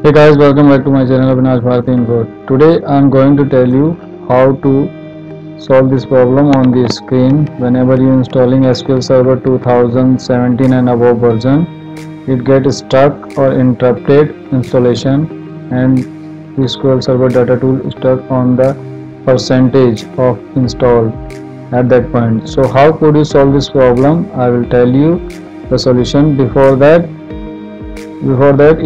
Hey guys, welcome back to my channel Avinash Bharati Info. Today I am going to tell you how to solve this problem on the screen. Whenever you are installing SQL Server 2017 and above version, it gets stuck or interrupted installation, and the SQL Server data tool is stuck on the percentage of install at that point. So how could you solve this problem? I will tell you the solution. Before that,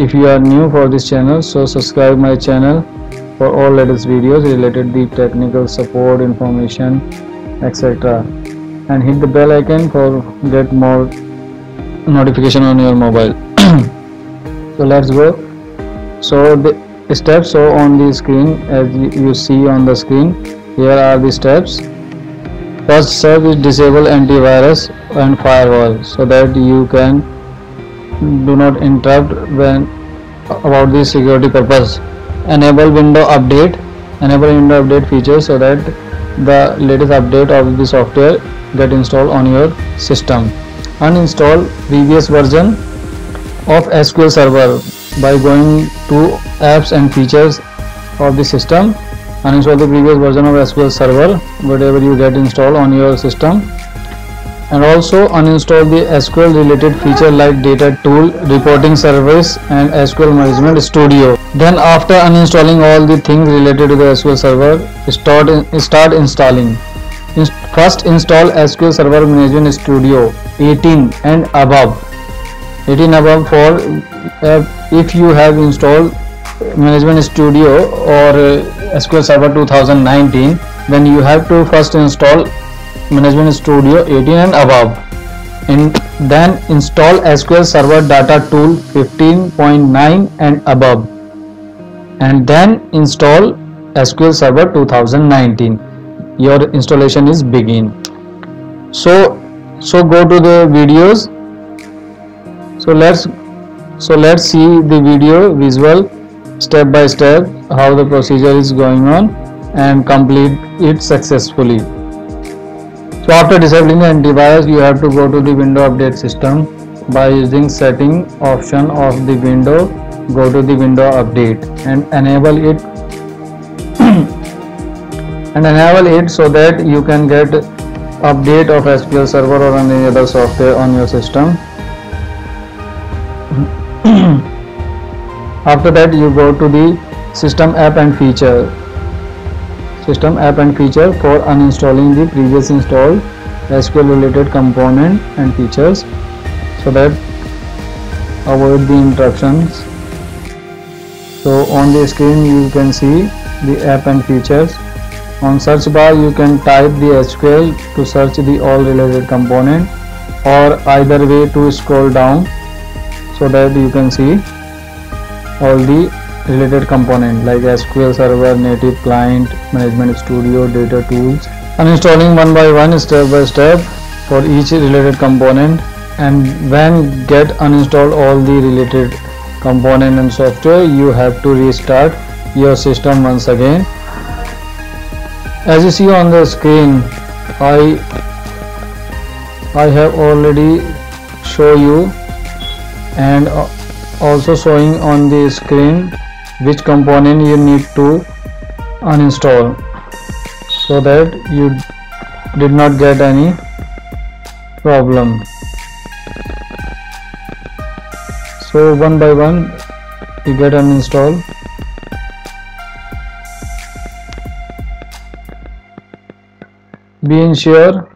if you are new for this channel, so subscribe my channel for all latest videos related to technical support information, etc., and hit the bell icon for get more notification on your mobile. So let's go. So the steps show on the screen, as you see on the screen. Here are the steps. First step is disable antivirus and firewall, so that you can do not interrupt when about the security purpose. Enable window update feature, so that the latest update of the software get installed on your system. Uninstall previous version of SQL Server by going to apps and features of the system. Uninstall the previous version of SQL Server, whatever you get installed on your system. And also uninstall the SQL related feature like data tool, reporting service, and SQL Management Studio. Then after uninstalling all the things related to the SQL Server, start installing. First install SQL Server Management Studio 18 and above. 18 above for if you have installed Management Studio or SQL Server 2019, then you have to first install Management Studio 18 and above, and then install SQL Server Data Tool 15.9 and above, and then install SQL Server 2019. Your installation is begin. So go to the videos. So let's see the video visual step by step how the procedure is going on and complete it successfully. So after disabling the antivirus, you have to go to the window update system by using setting option of the window. Go to the window update and enable it so that you can get update of SQL Server or any other software on your system. After that, you go to the system app and feature for uninstalling the previous installed SQL related component and features, so that avoid the interruptions. So on the screen you can see the app and features. On search bar you can type the SQL to search the all related component, or either way to scroll down so that you can see all the related component like SQL Server, native client, Management Studio, data tools. Uninstalling one by one, step by step for each related component, and when get uninstalled all the related component and software, you have to restart your system once again. As you see on the screen, I have already show you and also showing on the screen which component you need to uninstall, so that you did not get any problem. So one by one you get uninstalled. Be ensure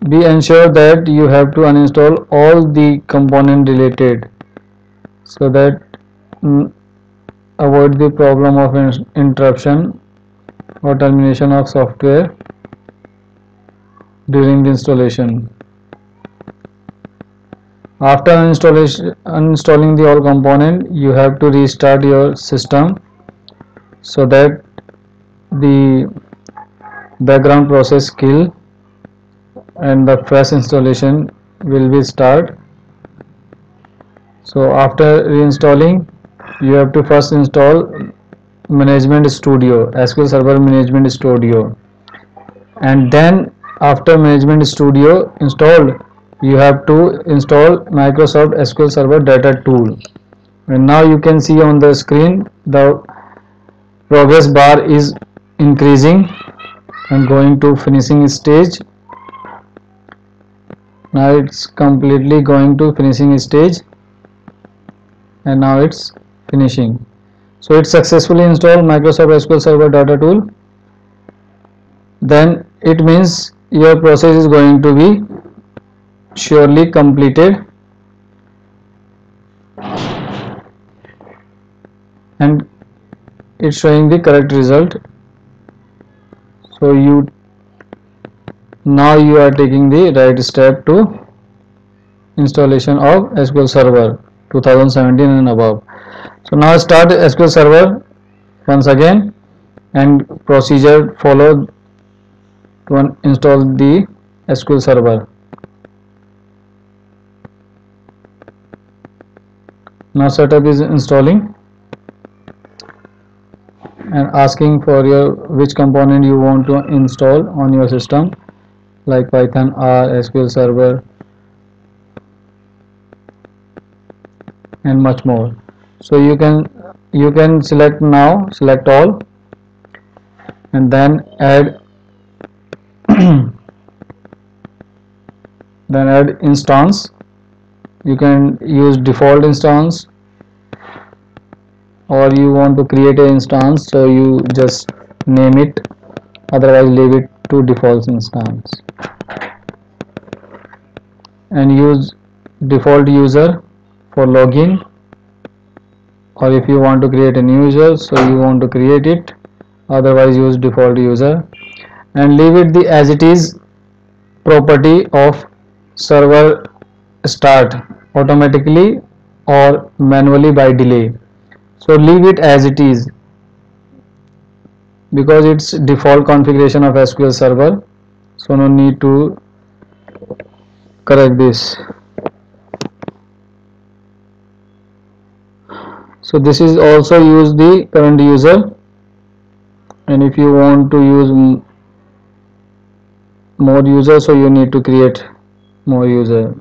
that you have to uninstall all the component related, so that avoid the problem of interruption or termination of software during the installation. After uninstalling the all component, you have to restart your system, so that the background process kill and the fresh installation will be start. So after reinstalling, you have to first install Management Studio, SQL Server Management Studio, and then after Management Studio installed, you have to install Microsoft SQL Server Data Tool. And now you can see on the screen the progress bar is increasing and going to finishing stage. Now it's completely going to finishing stage, and now it's finishing. So it's successfully installed Microsoft SQL Server Data Tool. Then it means your process is going to be surely completed, and it's showing the correct result. So now you are taking the right step to installation of SQL Server 2017 and above. So now start SQL Server once again, and procedure followed to install the SQL Server. Now setup is installing and asking for your which component you want to install on your system, like Python, R, SQL Server, and much more. So you can select all, and then add then add instance. You can use default instance, or you want to create an instance, so you just name it, otherwise leave it to default instance, and use default user for login. Or if you want to create a new user, so you want to create it, otherwise use default user, and leave it the as it is property of server start automatically or manually by delay. So leave it as it is because it's default configuration of SQL Server, so no need to correct this. So this is also use the current user, and if you want to use more users, so you need to create more user,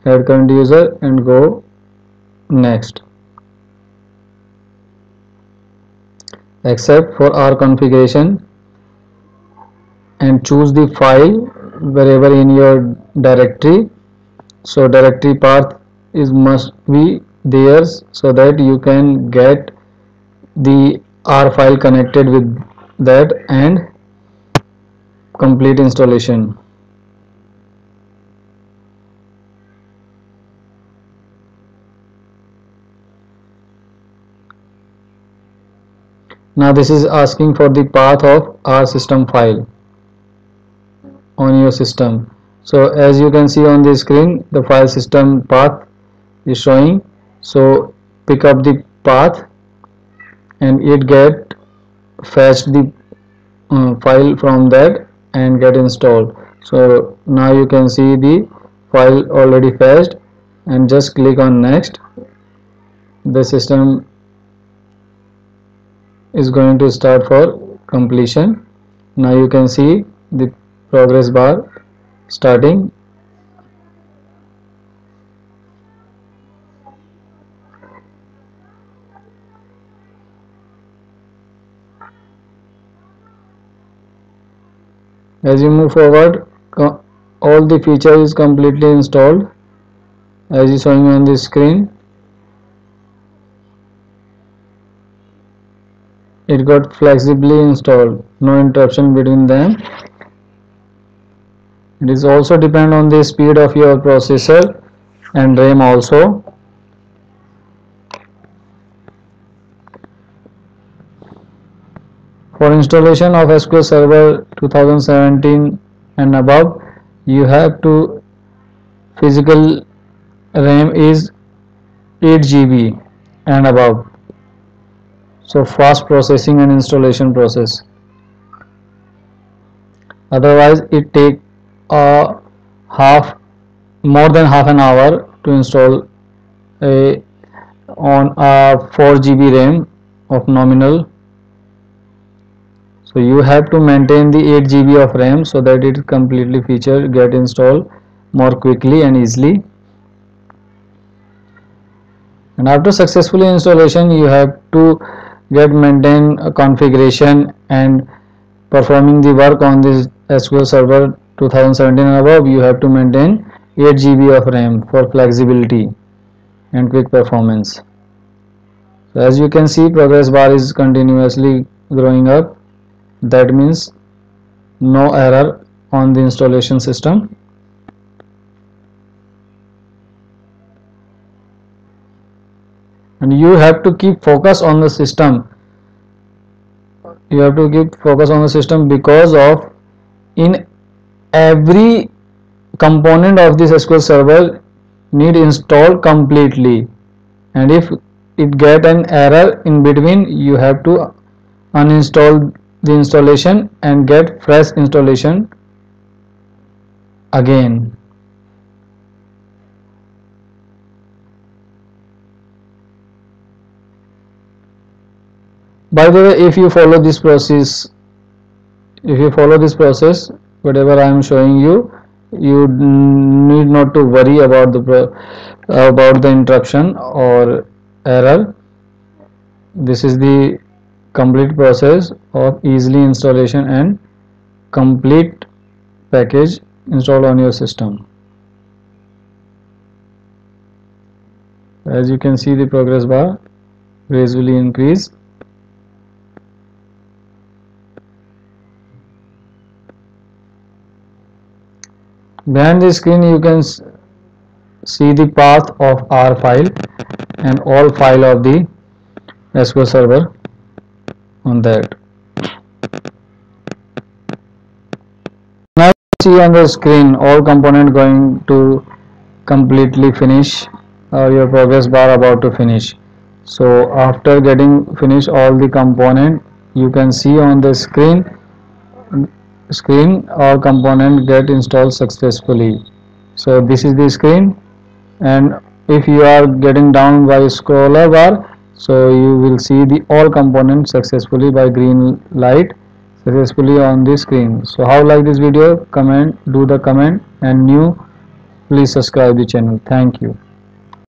add current user and go next. Except for our configuration, and choose the file wherever in your directory. So directory path must be theirs, so that you can get the R file connected with that and complete installation. Now this is asking for the path of R system file on your system. So as you can see on the screen, the file system path is showing. So pick up the path, and it get fetched the file from that and get installed. So now you can see the file already fetched, and just click on next. The system is going to start for completion. Now you can see the progress bar starting. As you move forward, all the feature is completely installed as is showing on the screen. It got flexibly installed, no interruption between them. It is also depend on the speed of your processor and RAM also. For installation of SQL Server 2017 and above, you have to physical RAM is 8 GB and above. So fast processing and installation process. Otherwise it take more than half an hour to install on a 4 GB RAM of nominal. So you have to maintain the 8 GB of RAM so that it completely feature get installed more quickly and easily. And after successfully installation, you have to get maintain a configuration and performing the work on this SQL Server 2017 and above. You have to maintain 8 GB of RAM for flexibility and quick performance. So as you can see, progress bar is continuously growing up. That means no error on the installation system. And you have to keep focus on the system. You have to keep focus on the system because of in every component of this SQL Server need installed completely, and if it get an error in between, you have to uninstall the installation and get fresh installation again. By the way, if you follow this process, whatever I am showing you, you need not to worry about the interruption or error. This is the complete process of easily installation and complete package installed on your system. As you can see, the progress bar gradually increase. Behind the screen you can see the path of R file and all file of the SQL Server on that. Now you see on the screen all component going to completely finish, or your progress bar about to finish. So after getting finished all the component, you can see on the screen all component get installed successfully. So this is the screen, and if you are getting down by scroller bar, so you will see the all components successfully by green light successfully on the screen. So how like this video? Comment, do the comment, and new, please subscribe the channel. Thank you.